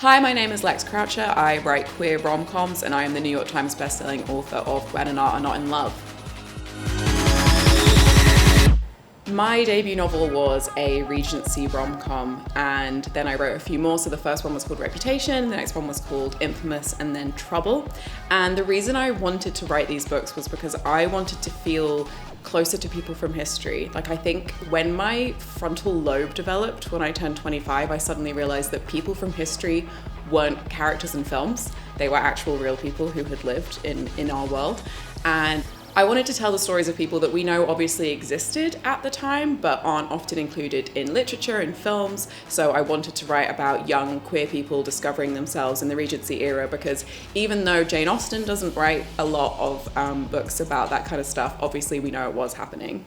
Hi, my name is Lex Croucher. I write queer rom-coms and I am the New York Times bestselling author of Gwen and Art Are Not in Love. My debut novel was a Regency rom-com, and then I wrote a few more. So the first one was called Reputation, the next one was called Infamous, and then Trouble. And the reason I wanted to write these books was because I wanted to feel closer to people from history. Like, I think when my frontal lobe developed when I turned 25, I suddenly realized that people from history weren't characters in films. They were actual real people who had lived in our world. And I wanted to tell the stories of people that we know obviously existed at the time, but aren't often included in literature and films. So I wanted to write about young queer people discovering themselves in the Regency era, because even though Jane Austen doesn't write a lot of books about that kind of stuff, obviously we know it was happening.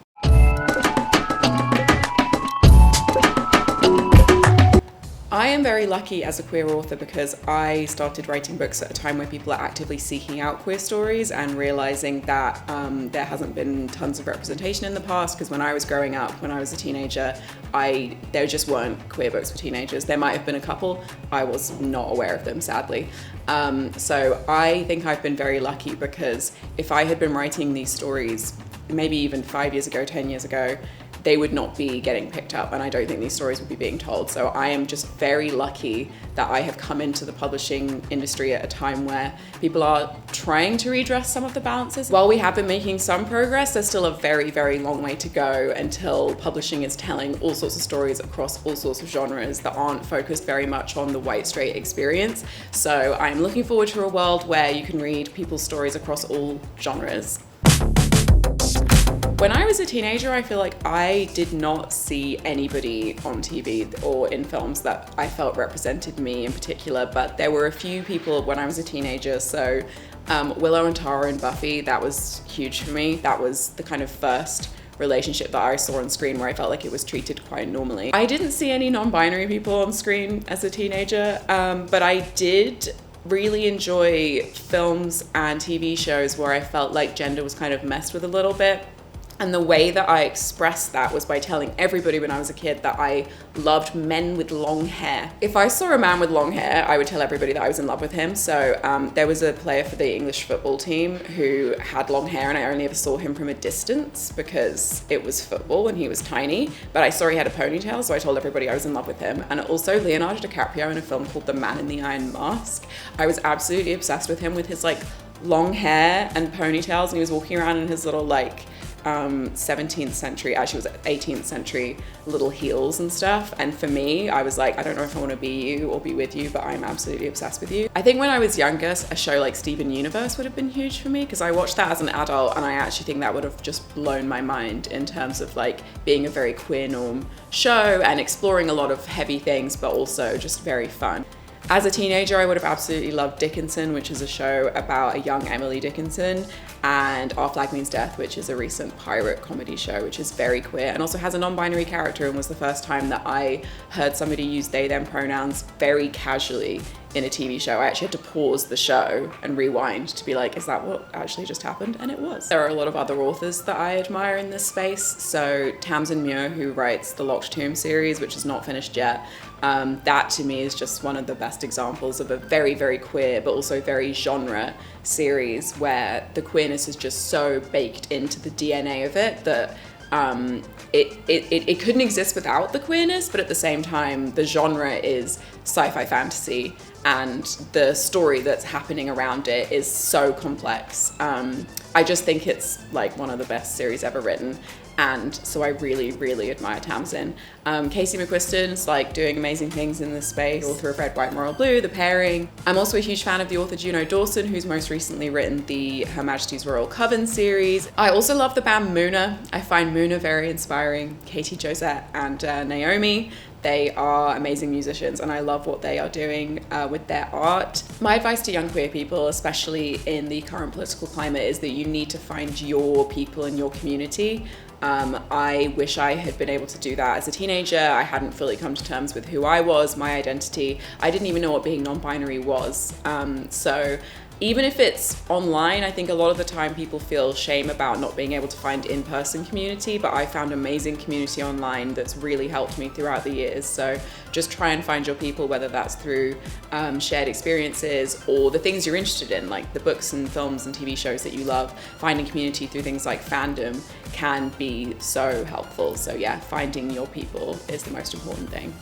I am very lucky as a queer author because I started writing books at a time where people are actively seeking out queer stories and realizing that there hasn't been tons of representation in the past. Because when I was growing up, when I was a teenager, there just weren't queer books for teenagers. There might have been a couple, I was not aware of them, sadly. So I think I've been very lucky, because if I had been writing these stories maybe even 5 years ago, 10 years ago, they would not be getting picked up, and I don't think these stories would be being told. So I am just very lucky that I have come into the publishing industry at a time where people are trying to redress some of the balances. While we have been making some progress, there's still a very, very long way to go until publishing is telling all sorts of stories across all sorts of genres that aren't focused very much on the white straight experience. So I'm looking forward to a world where you can read people's stories across all genres. When I was a teenager, I feel like I did not see anybody on TV or in films that I felt represented me in particular, but there were a few people when I was a teenager. So Willow and Tara in Buffy, that was huge for me. That was the kind of first relationship that I saw on screen where I felt like it was treated quite normally. I didn't see any non-binary people on screen as a teenager, but I did really enjoy films and TV shows where I felt like gender was kind of messed with a little bit. And the way that I expressed that was by telling everybody when I was a kid that I loved men with long hair. If I saw a man with long hair, I would tell everybody that I was in love with him. So there was a player for the English football team who had long hair, and I only ever saw him from a distance because it was football and he was tiny. But I saw he had a ponytail, so I told everybody I was in love with him. And also Leonardo DiCaprio in a film called The Man in the Iron Mask. I was absolutely obsessed with him with his like long hair and ponytails, and he was walking around in his little like 17th century, actually it was 18th century little heels and stuff. And for me, I was like, I don't know if I want to be you or be with you, but I'm absolutely obsessed with you. I think when I was younger, a show like Steven Universe would have been huge for me, because I watched that as an adult, and I actually think that would have just blown my mind in terms of like being a very queer norm show and exploring a lot of heavy things, but also just very fun. As a teenager, I would have absolutely loved Dickinson, which is a show about a young Emily Dickinson, and Our Flag Means Death, which is a recent pirate comedy show, which is very queer and also has a non-binary character, and was the first time that I heard somebody use they, them pronouns very casually in a TV show. I actually had to pause the show and rewind to be like, is that what actually just happened? And it was. There are a lot of other authors that I admire in this space. So Tamsin Muir, who writes the Locked Tomb series, which is not finished yet, that to me is just one of the best examples of a very, very queer but also very genre series where the queerness is just so baked into the DNA of it that it couldn't exist without the queerness, but at the same time the genre is sci-fi fantasy and the story that's happening around it is so complex. I just think it's like one of the best series ever written. And so I really, really admire Tamsin. Casey McQuiston's like doing amazing things in this space. Author of Red, White, Royal Blue, The Pairing. I'm also a huge fan of the author Juno Dawson, who's most recently written the Her Majesty's Royal Coven series. I also love the band Moona. I find Moona very inspiring. Katie Josette and Naomi. They are amazing musicians, and I love what they are doing with their art. My advice to young queer people, especially in the current political climate, is that you need to find your people in your community. I wish I had been able to do that as a teenager. I hadn't fully come to terms with who I was, my identity. I didn't even know what being non-binary was. So even if it's online, I think a lot of the time people feel shame about not being able to find in-person community, but I found amazing community online that's really helped me throughout the years. So just try and find your people, whether that's through shared experiences or the things you're interested in, like the books and films and TV shows that you love. Finding community through things like fandom can be so helpful. So yeah, finding your people is the most important thing.